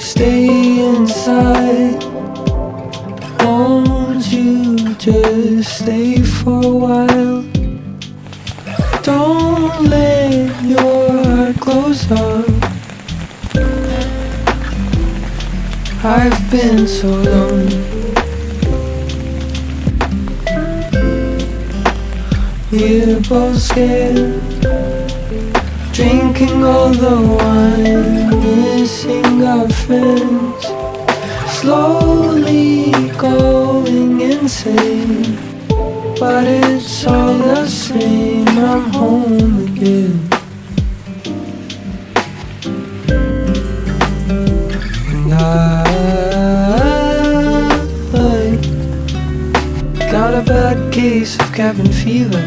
Stay inside. Won't you just stay for a while? Don't let your heart close up. I've been so long. We're both scared, drinking all the wine, missing our friends, slowly going insane. But it's all the same, I'm home again. And I got a bad case of cabin fever.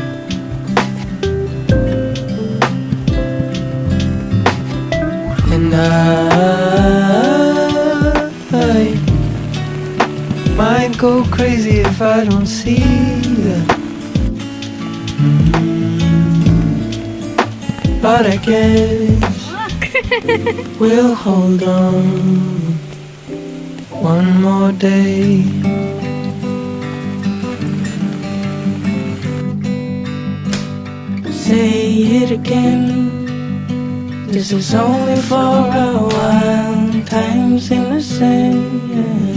And I might go crazy if I don't see them. But I guess we'll hold on one more day. Say it again. This is only for a while. Time's innocent, yeah.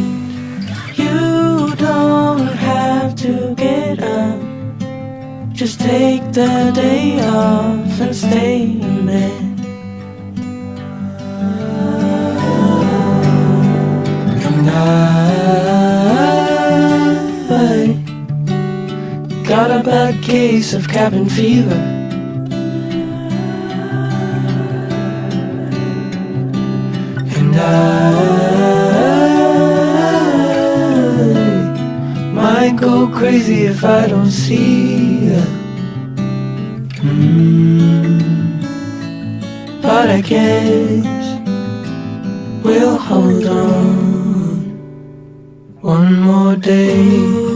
You don't have to get up. Just take the day off and stay in bed. And I got a bad case of cabin fever. And I might go crazy if I don't see her. But I guess we'll hold on one more day.